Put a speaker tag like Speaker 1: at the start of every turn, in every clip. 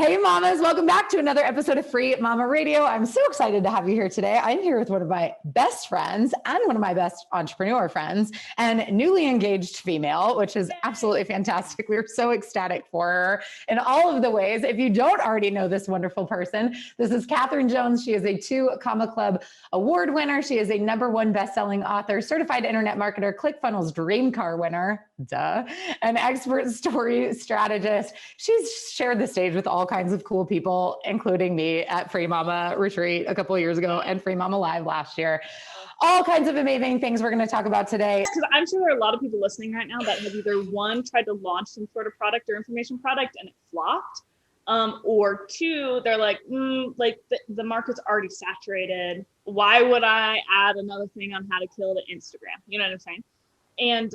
Speaker 1: Hey mamas, welcome back to another episode of Free Mama Radio. I'm so excited to have you here today. I'm here with one of my best friends and one of my best entrepreneur friends and newly engaged female, which is absolutely fantastic. We were so ecstatic for her in all of the ways. If you don't already know this wonderful person, this is Kathryn Jones. She is a 2 Comma Club award winner. She is a #1 best-selling author, certified internet marketer, ClickFunnels dream car winner, an expert story strategist. She's shared the stage with all kinds of cool people, including me at Free Mama Retreat a couple of years ago and Free Mama Live last year. All kinds of amazing things we're going to talk about today.
Speaker 2: Because I'm sure there are a lot of people listening right now that have either one, tried to launch some sort of product or information product and it flopped, or two, they're like, the market's already saturated. Why would I add another thing on how to kill to Instagram? You know what I'm saying? And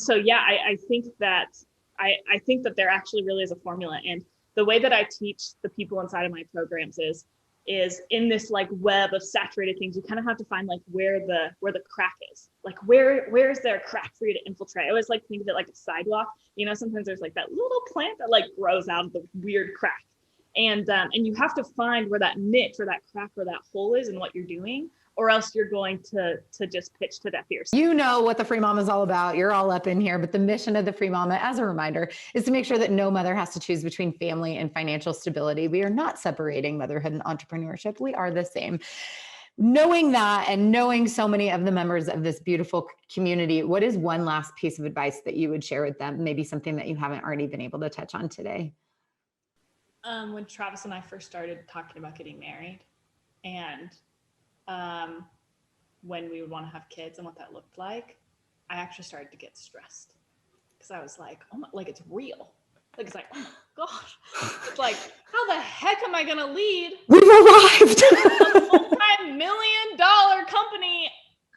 Speaker 2: so, yeah, I think that I think that there actually really is a formula. And the way that I teach the people inside of my programs is in this like web of saturated things, you kind of have to find like where the crack is. Like where's there a crack for you to infiltrate? I always like think of it like a sidewalk. You know, sometimes there's like that little plant that like grows out of the weird crack. And you have to find where that niche or that crack or that hole is in what you're doing, or else you're going to just pitch to deaf ears.
Speaker 1: You know what the Free Mama is all about. You're all up in here, but the mission of the Free Mama, as a reminder, is to make sure that no mother has to choose between family and financial stability. We are not separating motherhood and entrepreneurship. We are the same. Knowing that and knowing so many of the members of this beautiful community, what is one last piece of advice that you would share with them? Maybe something that you haven't already been able to touch on today.
Speaker 2: When Travis and I first started talking about getting married and when we would want to have kids and what that looked like, I actually started to get stressed because I was like, oh my, like it's real. Like, it's like, oh my gosh, it's like, how the heck am I going to lead?
Speaker 1: We've arrived.
Speaker 2: A multi-million-dollar company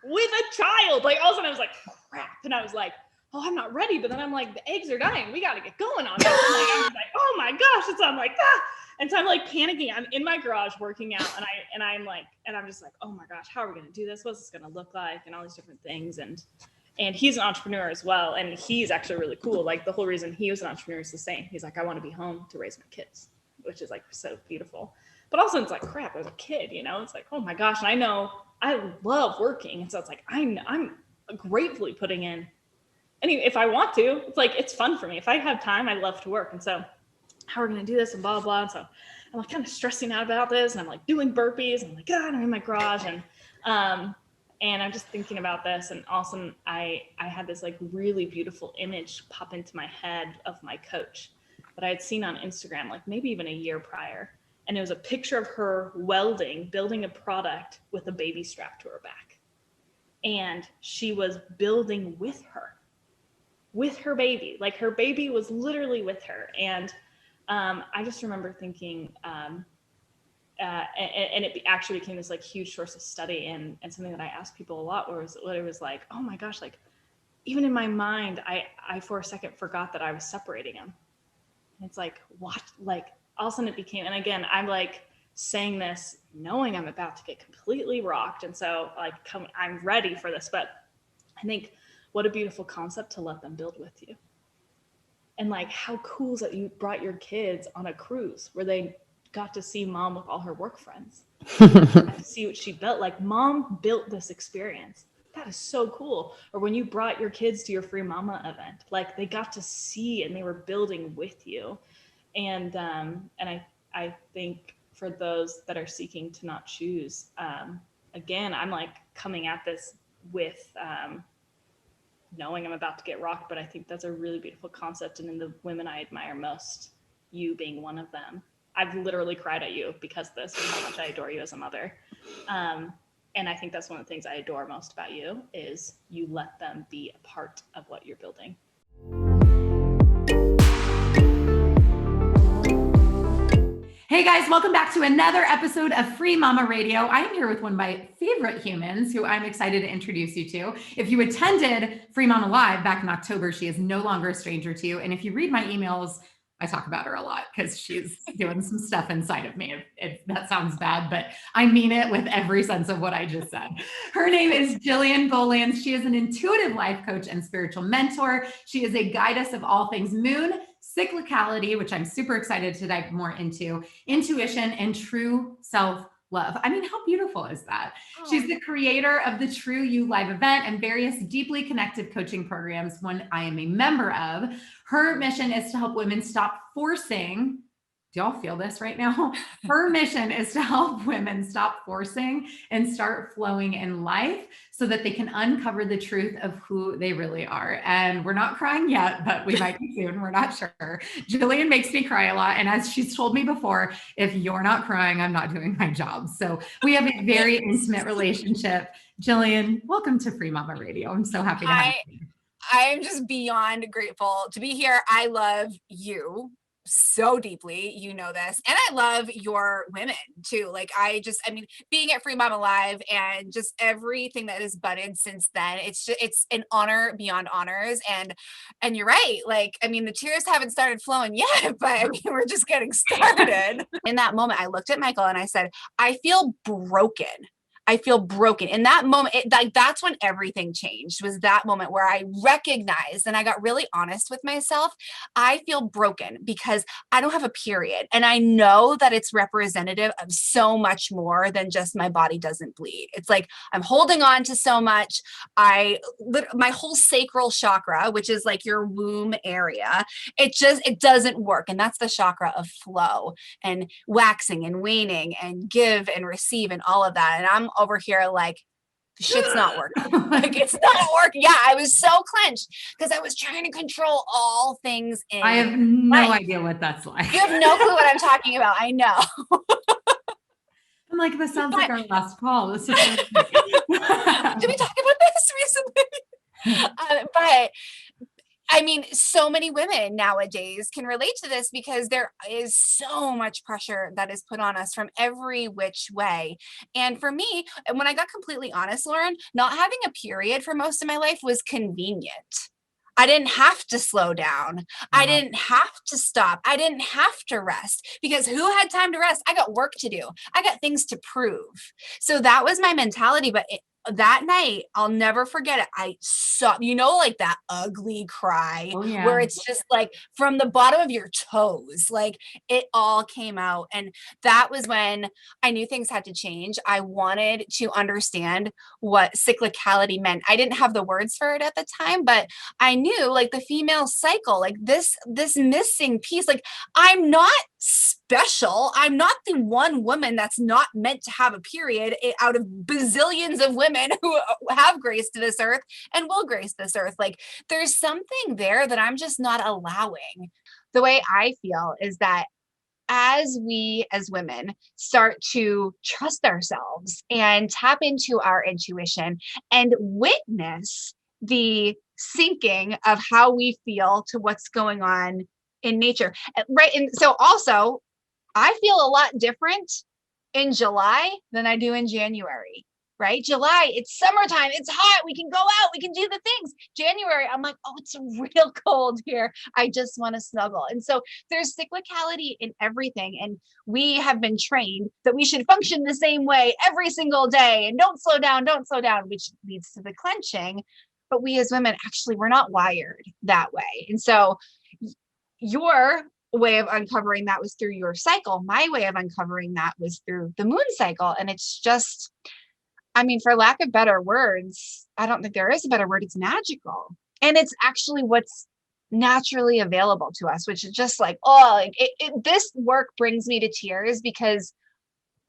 Speaker 2: with a child. Like all of a sudden I was like, crap. And I was like, oh, I'm not ready. But then I'm like, the eggs are dying. We got to get going on it. I was like, oh my gosh. And so I'm like, ah. And so I'm like panicking. I'm in my garage working out and I'm just like, oh my gosh, how are we going to do this? What's this going to look like? And all these different things. And he's an entrepreneur as well. And he's actually really cool. Like the whole reason he was an entrepreneur is the same. He's like, I want to be home to raise my kids, which is like so beautiful. But also it's like, crap, there's a kid, you know, it's like, oh my gosh. And I know I love working. And so it's like, I'm gratefully putting in. And if I want to, it's like, it's fun for me. If I have time, I love to work. And so how are we going to do this and blah, blah. And so I'm like kind of stressing out about this. And I'm like doing burpees. And I'm like, God, I'm in my garage. And I'm just thinking about this. And all of a sudden I had this like really beautiful image pop into my head of my coach that I had seen on Instagram, like maybe even a year prior. And it was a picture of her building a product with a baby strapped to her back. And she was building with her baby, like her baby was literally with her. And I just remember thinking, and it actually became this like huge source of study and something that I asked people a lot where it was like, oh my gosh, like even in my mind, I for a second forgot that I was separating them. And it's like, what? Like all of a sudden it became, and again, I'm like saying this knowing I'm about to get completely rocked. And so like, I'm ready for this, but I think what a beautiful concept to let them build with you. And like, how cool is that you brought your kids on a cruise where they got to see mom with all her work friends, to see what she built. Like mom built this experience. That is so cool. Or when you brought your kids to your Free Mama event, like they got to see and they were building with you. And I think for those that are seeking to not choose, again, I'm like coming at this with, knowing I'm about to get rocked, but I think that's a really beautiful concept. And in the women I admire most, you being one of them, I've literally cried at you because of this and how much I adore you as a mother. And I think that's one of the things I adore most about you is you let them be a part of what you're building.
Speaker 1: Hey guys, welcome back to another episode of Free Mama Radio. I'm here with one of my favorite humans who I'm excited to introduce you to. If you attended Free Mama Live back in October, she is no longer a stranger to you. And if you read my emails I talk about her a lot because she's doing some stuff inside of me. If that sounds bad, but I mean it with every sense of what I just said. Her name is Jillian Bolanz. She is an intuitive life coach and spiritual mentor. She is a guidance of all things moon, cyclicality, which I'm super excited to dive more into, intuition, and true self-love. I mean, how beautiful is that? Oh. She's the creator of the True You Live event and various deeply connected coaching programs, one I am a member of. Her mission is to help women stop forcing. Do y'all feel this right now? Her mission is to help women stop forcing and start flowing in life so that they can uncover the truth of who they really are. And we're not crying yet, but we might be soon. We're not sure. Jillian makes me cry a lot. And as she's told me before, if you're not crying, I'm not doing my job. So we have a very intimate relationship. Jillian, welcome to Free Mama Radio. I'm so happy to have you.
Speaker 3: I am just beyond grateful to be here. I love you so deeply, you know this, and I love your women too. Like I mean, being at Free Mama Live and just everything that has budded since then, it's an honor beyond honors. And you're right. Like, I mean, the tears haven't started flowing yet, but I mean, we're just getting started. In that moment, I looked at Michael and I said, I feel broken. I feel broken. In that moment, that's when everything changed, was that moment where I recognized and I got really honest with myself. I feel broken because I don't have a period. And I know that it's representative of so much more than just my body doesn't bleed. It's like I'm holding on to so much. My whole sacral chakra, which is like your womb area, it doesn't work. And that's the chakra of flow and waxing and waning and give and receive and all of that. And I'm over here like, shit's not working. Like it's not working. Yeah, I was so clenched because I was trying to control all things in
Speaker 1: I have no idea what that's like.
Speaker 3: You have no clue what I'm talking about. I know.
Speaker 1: I'm like, this sounds like our last call. This is
Speaker 3: Did we talk about this recently? But I mean, so many women nowadays can relate to this because there is so much pressure that is put on us from every which way. And for me, when I got completely honest, Lauren, not having a period for most of my life was convenient. I didn't have to slow down. I didn't have to stop. I didn't have to rest because who had time to rest? I got work to do. I got things to prove. So that was my mentality. But that night, I'll never forget it. I saw, like that ugly cry where it's just like from the bottom of your toes, like it all came out. And that was when I knew things had to change. I wanted to understand what cyclicality meant. I didn't have the words for it at the time, but I knew like the female cycle, like this missing piece, like I'm not special. I'm not the one woman that's not meant to have a period out of bazillions of women who have graced this earth and will grace this earth. Like there's something there that I'm just not allowing. The way I feel is that as we as women start to trust ourselves and tap into our intuition and witness the syncing of how we feel to what's going on in nature, right? And so also I feel a lot different in July than I do in January, right? July, it's summertime, it's hot, we can go out, we can do the things. January, I'm like, oh, it's real cold here. I just want to snuggle. And so there's cyclicality in everything. And we have been trained that we should function the same way every single day and don't slow down, which leads to the clenching. But we as women, actually, we're not wired that way. And so your way of uncovering that was through your cycle. My way of uncovering that was through the moon cycle. And it's just, I mean, for lack of better words, I don't think there is a better word. It's magical. And it's actually what's naturally available to us, which is just like, this work brings me to tears because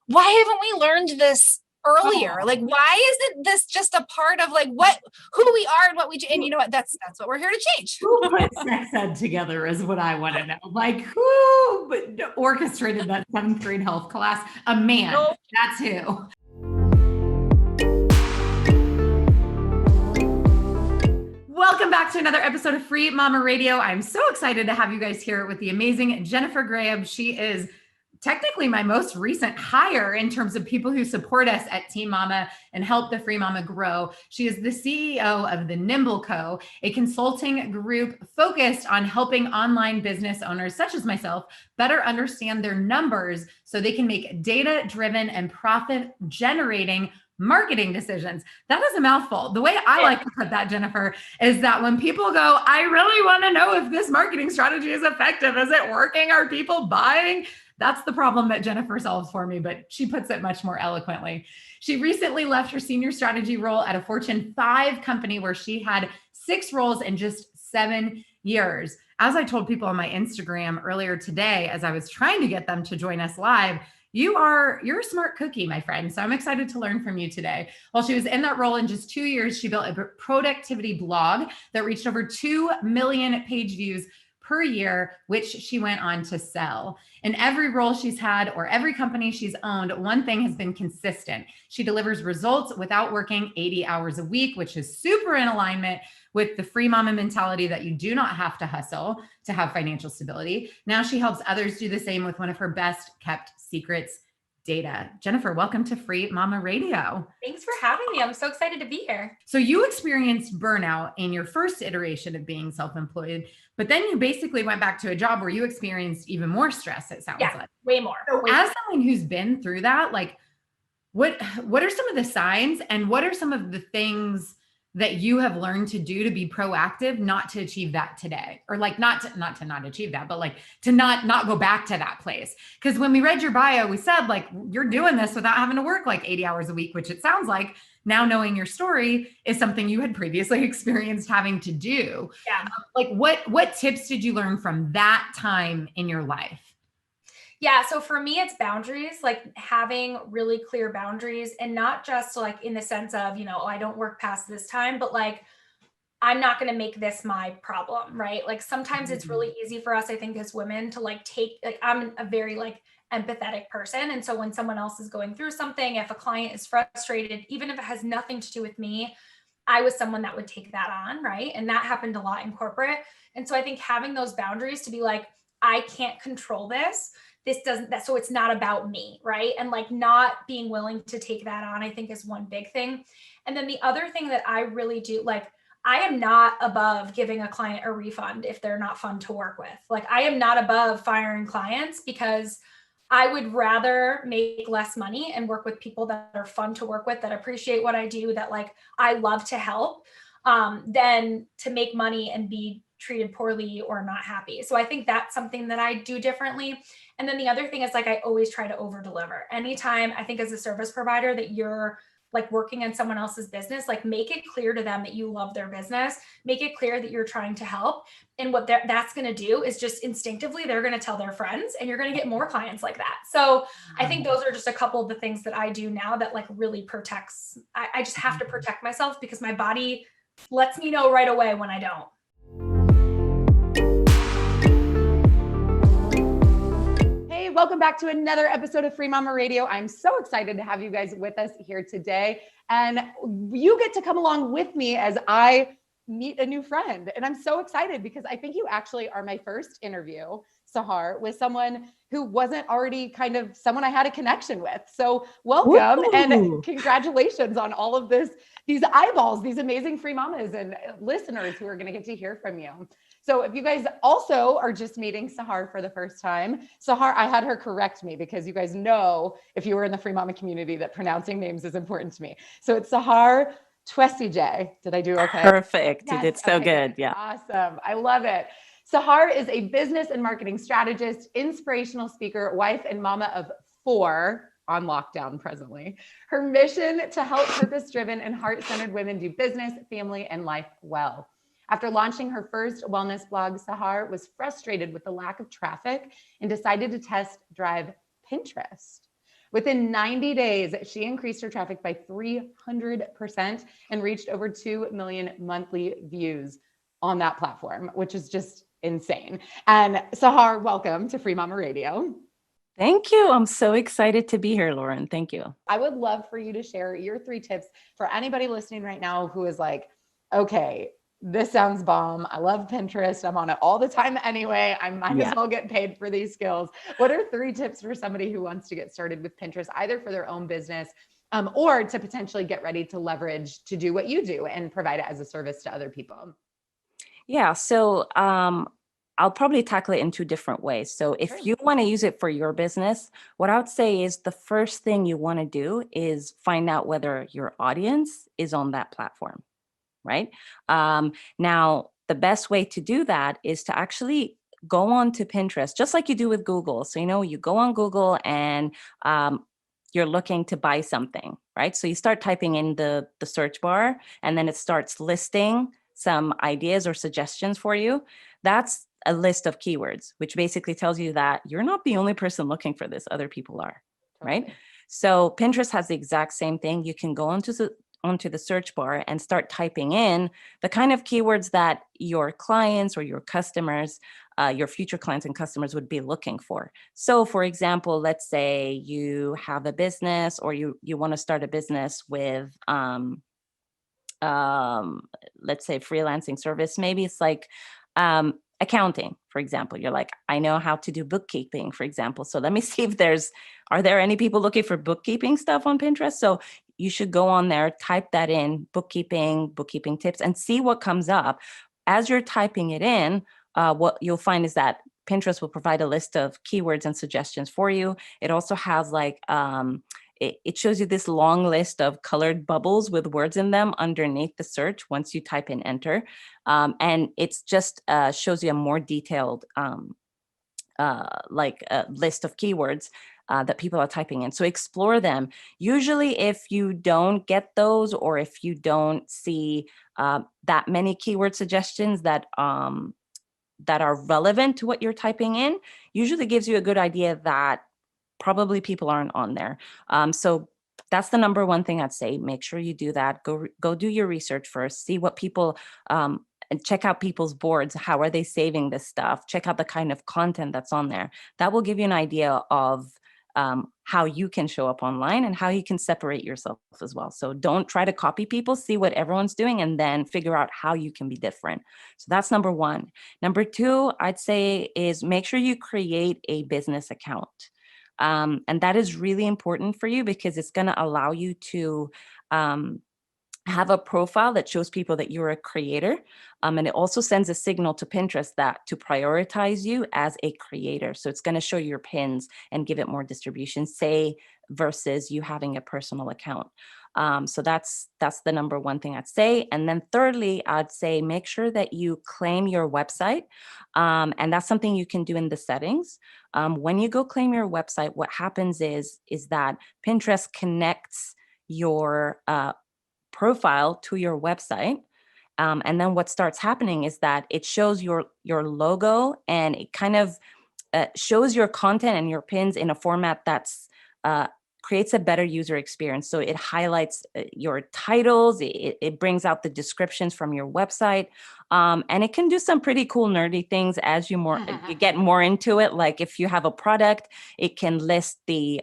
Speaker 3: why haven't we learned this earlier? Like, why isn't this just a part of like who we are and what we do? And you know what? That's what we're here to change.
Speaker 1: Who put sex ed together is what I want to know. Like who orchestrated that 7th grade health class? A man. Nope. That's who. Welcome back to another episode of Free Mama Radio. I'm so excited to have you guys here with the amazing Jennifer Grayeb. She is technically my most recent hire in terms of people who support us at Team Mama and help the Free Mama grow. She is the CEO of the Nimble Co., a consulting group focused on helping online business owners such as myself better understand their numbers so they can make data-driven and profit-generating marketing decisions. That is a mouthful. The way I like to put that, Jennifer, is that when people go, I really want to know if this marketing strategy is effective. Is it working? Are people buying? That's the problem that Jennifer solves for me, but she puts it much more eloquently. She recently left her senior strategy role at a Fortune 5 company where she had 6 roles in just 7 years. As I told people on my Instagram earlier today, as I was trying to get them to join us live, you're a smart cookie, my friend. So I'm excited to learn from you today. While she was in that role in just 2 years, she built a productivity blog that reached over 2 million page views per year, which she went on to sell. In every role she's had or every company she's owned, one thing has been consistent. She delivers results without working 80 hours a week, which is super in alignment with the Free Mama mentality that you do not have to hustle to have financial stability. Now she helps others do the same with one of her best kept secrets, data. Jennifer, welcome to Free Mama Radio.
Speaker 4: Thanks for having me. I'm so excited to be here.
Speaker 1: So you experienced burnout in your first iteration of being self-employed, but then you basically went back to a job where you experienced even more stress, it sounds like.
Speaker 4: Way more.
Speaker 1: So as someone who's been through that, like what are some of the signs and what are some of the things that you have learned to do to be proactive, not to achieve that today, or like not to not achieve that, but like to not go back to that place? Because when we read your bio, we said like, you're doing this without having to work like 80 hours a week, which it sounds like now knowing your story is something you had previously experienced having to do.
Speaker 4: Yeah.
Speaker 1: Like what tips did you learn from that time in your life?
Speaker 4: Yeah. So for me, it's boundaries, like having really clear boundaries, and not just like in the sense of, oh, I don't work past this time, but like, I'm not going to make this my problem, right? Like sometimes it's really easy for us, I think, as women to like I'm a very like empathetic person. And so when someone else is going through something, if a client is frustrated, even if it has nothing to do with me, I was someone that would take that on, right? And that happened a lot in corporate. And so I think having those boundaries to be like, I can't control this. So it's not about me, right? And like not being willing to take that on, I think is one big thing. And then the other thing that I really do, like, I am not above giving a client a refund if they're not fun to work with. Like I am not above firing clients, because I would rather make less money and work with people that are fun to work with, that appreciate what I do, that like I love to help, than to make money and be treated poorly or not happy. So I think that's something that I do differently. And then the other thing is like, I always try to over deliver. Anytime I think as a service provider that you're like working in someone else's business, like make it clear to them that you love their business, make it clear that you're trying to help. And what that's going to do is just instinctively, they're going to tell their friends and you're going to get more clients like that. So I think those are just a couple of the things that I do now that like really protects. I just have to protect myself, because my body lets me know right away when I don't.
Speaker 1: Welcome back to another episode of Free Mama Radio. I'm so excited to have you guys with us here today. And you get to come along with me as I meet a new friend. And I'm so excited because I think you actually are my first interview, Sahar, with someone who wasn't already kind of someone I had a connection with. So welcome. Woo! And congratulations on all of these eyeballs, these amazing Free Mamas and listeners who are going to get to hear from you. So if you guys also are just meeting Sahar for the first time, Sahar, I had her correct me because you guys know, if you were in the Free Mama community, that pronouncing names is important to me. So it's Sahar Twesigye. Did I do okay?
Speaker 5: Perfect.
Speaker 1: Yes.
Speaker 5: You did so good. Yeah.
Speaker 1: Awesome. I love it. Sahar is a business and marketing strategist, inspirational speaker, wife, and mama of 4 on lockdown presently. Her mission to help purpose-driven and heart-centered women do business, family, and life well. After launching her first wellness blog, Sahar was frustrated with the lack of traffic and decided to test drive Pinterest. Within 90 days, she increased her traffic by 300% and reached over 2 million monthly views on that platform, which is just insane. And Sahar, welcome to Free Mama Radio.
Speaker 5: Thank you. I'm so excited to be here, Lauren. Thank you.
Speaker 1: I would love for you to share your 3 tips for anybody listening right now who is like, okay, This sounds bomb. I love Pinterest. I'm on it all the time anyway. I might as well get paid for these skills. What are 3 tips for somebody who wants to get started with Pinterest, either for their own business or to potentially get ready to leverage to do what you do and provide it as a service to other people?
Speaker 5: Yeah, so I'll probably tackle it in 2 different ways. So if you want to use it for your business, what I would say is the first thing you want to do is find out whether your audience is on that platform, right? Now, the best way to do that is to actually go on to Pinterest, just like you do with Google. So, you go on Google and you're looking to buy something, right? So you start typing in the search bar, and then it starts listing some ideas or suggestions for you. That's a list of keywords, which basically tells you that you're not the only person looking for this, other people are, right? So Pinterest has the exact same thing. You can go onto the search bar and start typing in the kind of keywords that your clients or your customers, your future clients and customers would be looking for. So for example, let's say you have a business, or you want to start a business with, let's say freelancing service. Maybe it's like accounting, for example. You're like, I know how to do bookkeeping, for example. So let me see if are there any people looking for bookkeeping stuff on Pinterest? So you should go on there, type that in, bookkeeping tips, and see what comes up. As you're typing it in, what you'll find is that Pinterest will provide a list of keywords and suggestions for you. It also has like, it shows you this long list of colored bubbles with words in them underneath the search once you type in enter. And it's just shows you a more detailed list of keywords that people are typing in. So explore them. Usually if you don't get those, or if you don't see that many keyword suggestions that are relevant to what you're typing in, usually gives you a good idea that probably people aren't on there. So that's the number one thing I'd say. Make sure you do that. Go do your research first. See what people, and check out people's boards. How are they saving this stuff? Check out the kind of content that's on there. That will give you an idea of how you can show up online and how you can separate yourself as well. So don't try to copy people. See what everyone's doing and then figure out how you can be different. So that's number one. Number two, I'd say, is make sure you create a business account. And that is really important for you because it's going to allow you to have a profile that shows people that you're a creator. And it also sends a signal to Pinterest that to prioritize you as a creator. So it's going to show your pins and give it more distribution, say, versus you having a personal account. So that's the number one thing I'd say. And then thirdly, I'd say make sure that you claim your website. And that's something you can do in the settings. When you go claim your website, what happens is that Pinterest connects your profile to your website. And then what starts happening is that it shows your logo, and it kind of shows your content and your pins in a format that's creates a better user experience. So it highlights your titles, it brings out the descriptions from your website, and it can do some pretty cool nerdy things as you get more into it. Like if you have a product, it can list the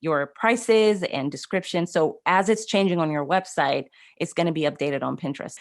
Speaker 5: your prices and description. So as it's changing on your website, it's going to be updated on Pinterest.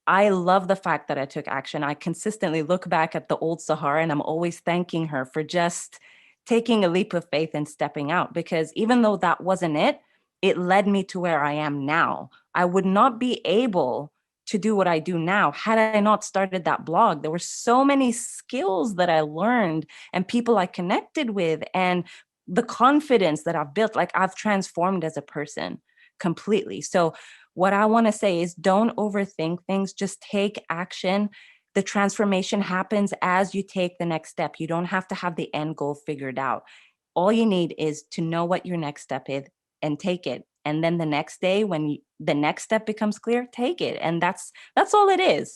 Speaker 5: I love the fact that I took action. I consistently look back at the old Sahar, and I'm always thanking her for just taking a leap of faith and stepping out, because even though that wasn't it, it led me to where I am now. I would not be able to do what I do now had I not started that blog. There were so many skills that I learned and people I connected with, and the confidence that I've built. Like, I've transformed as a person completely. So what I want to say is, don't overthink things, just take action. The transformation happens as you take the next step. You don't have to have the end goal figured out. All you need is to know what your next step is and take it. And then the next day, when the next step becomes clear, take it. And that's all it is.